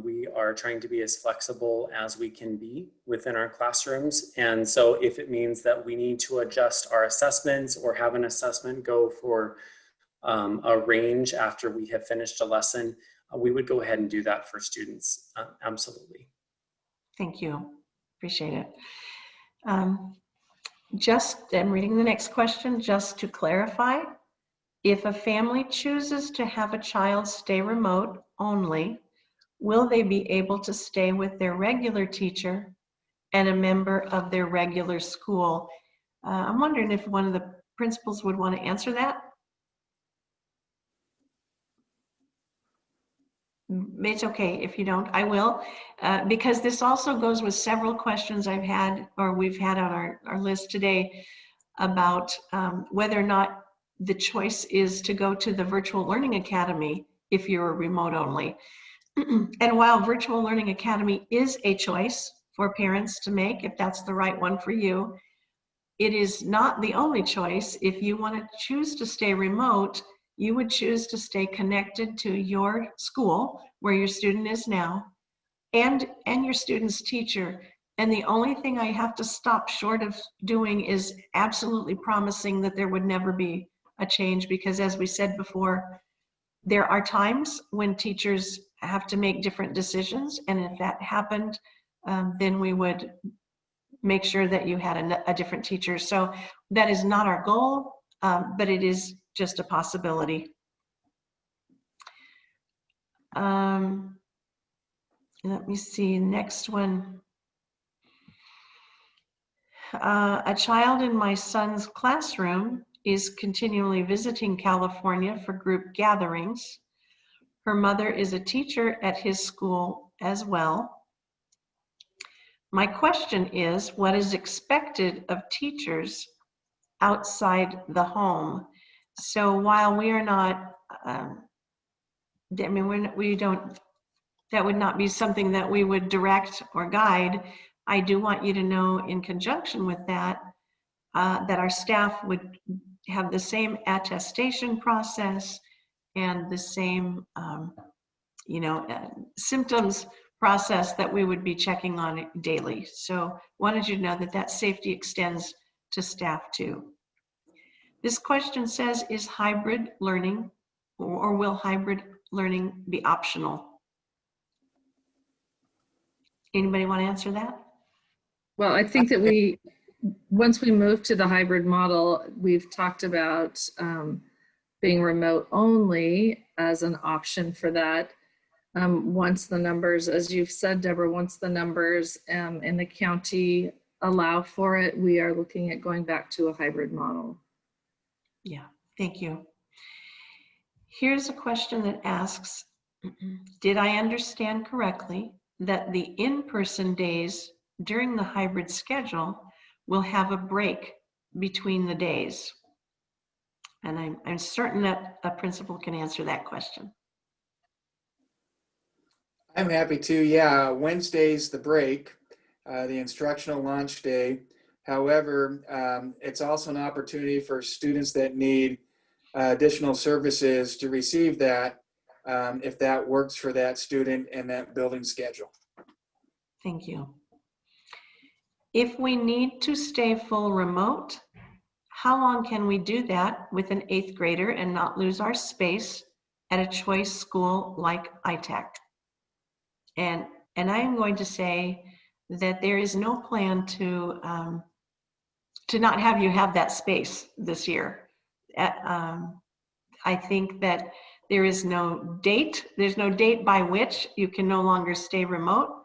[SPEAKER 13] we are trying to be as flexible as we can be within our classrooms. And so if it means that we need to adjust our assessments or have an assessment go for a range after we have finished a lesson, we would go ahead and do that for students. Absolutely.
[SPEAKER 1] Thank you. Appreciate it. I'm reading the next question, just to clarify. If a family chooses to have a child stay remote only, will they be able to stay with their regular teacher and a member of their regular school? I'm wondering if one of the principals would want to answer that. It's okay if you don't, I will, because this also goes with several questions we've had on our list today about whether or not the choice is to go to the Virtual Learning Academy if you're remote only. And while Virtual Learning Academy is a choice for parents to make, if that's the right one for you, it is not the only choice. If you want to choose to stay remote, you would choose to stay connected to your school where your student is now and your student's teacher. And the only thing I have to stop short of doing is absolutely promising that there would never be a change, because as we said before, there are times when teachers have to make different decisions. And if that happened, then we would make sure that you had a different teacher. So that is not our goal, but it is just a possibility. Let me see, next one. A child in my son's classroom is continually visiting California for group gatherings. Her mother is a teacher at his school as well. My question is, what is expected of teachers outside the home? So while we are not, I mean, we don't, that would not be something that we would direct or guide. I do want you to know, in conjunction with that, that our staff would have the same attestation process and the same, symptoms process that we would be checking on daily. So wanted you to know that that safety extends to staff too. This question says, is hybrid learning or will hybrid learning be optional? Anybody want to answer that?
[SPEAKER 10] Well, I think that once we move to the hybrid model, we've talked about being remote only as an option for that. Once the numbers, as you've said, Deborah, once the numbers in the county allow for it, we are looking at going back to a hybrid model.
[SPEAKER 1] Yeah, thank you. Here's a question that asks, did I understand correctly that the in-person days during the hybrid schedule will have a break between the days? And I'm certain that a principal can answer that question.
[SPEAKER 7] I'm happy to. Yeah, Wednesday's the break, the instructional launch day. However, it's also an opportunity for students that need additional services to receive that if that works for that student and that building schedule.
[SPEAKER 1] Thank you. If we need to stay full remote, how long can we do that with an 8th grader and not lose our space at a choice school like ITAC? And I am going to say that there is no plan to not have you have that space this year. I think that there is no date. There's no date by which you can no longer stay remote.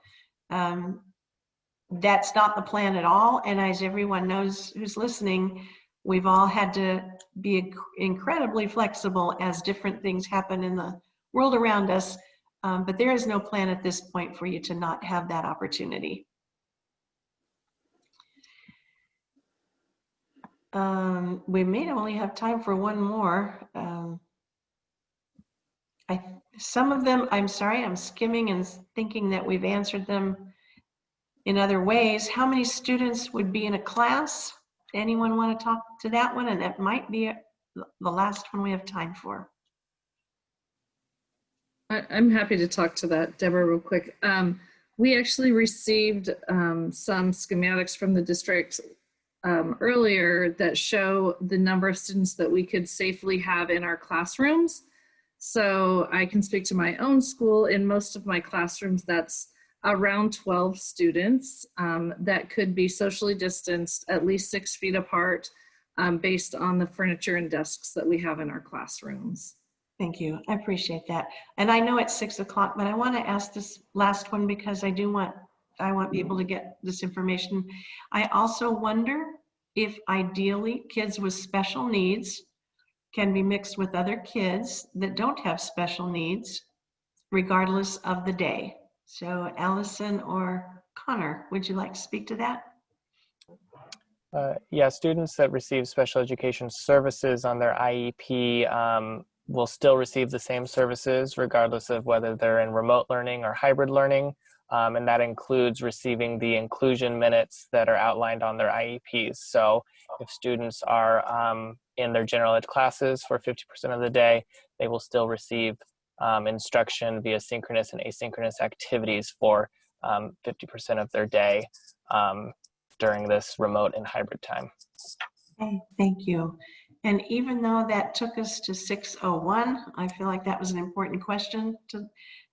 [SPEAKER 1] That's not the plan at all. And as everyone knows who's listening, we've all had to be incredibly flexible as different things happen in the world around us. But there is no plan at this point for you to not have that opportunity. We may only have time for one more. Some of them, I'm sorry, I'm skimming and thinking that we've answered them in other ways. How many students would be in a class? Anyone want to talk to that one? And that might be the last one we have time for.
[SPEAKER 10] I'm happy to talk to that, Deborah, real quick. We actually received some schematics from the district earlier that show the number of students that we could safely have in our classrooms. So I can speak to my own school. In most of my classrooms, that's around 12 students that could be socially distanced at least 6 feet apart based on the furniture and desks that we have in our classrooms.
[SPEAKER 1] Thank you. I appreciate that. And I know it's 6 o'clock, but I want to ask this last one because I want people to get this information. I also wonder if ideally kids with special needs can be mixed with other kids that don't have special needs, regardless of the day. So Allison or Connor, would you like to speak to that?
[SPEAKER 16] Yeah, students that receive special education services on their IEP will still receive the same services regardless of whether they're in remote learning or hybrid learning. And that includes receiving the inclusion minutes that are outlined on their IEPs. So if students are in their general ed classes for 50% of the day, they will still receive instruction via synchronous and asynchronous activities for 50% of their day during this remote and hybrid time.
[SPEAKER 1] Okay, thank you. And even though that took us to 6:01, I feel like that was an important question to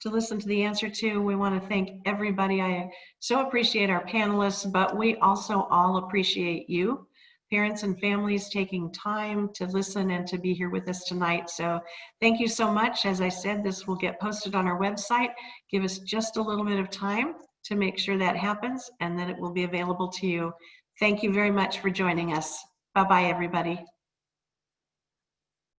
[SPEAKER 1] listen to the answer to. We want to thank everybody. I so appreciate our panelists, but we also all appreciate you, parents and families, taking time to listen and to be here with us tonight. So thank you so much. As I said, this will get posted on our website. Give us just a little bit of time to make sure that happens, and then it will be available to you. Thank you very much for joining us. Bye-bye, everybody.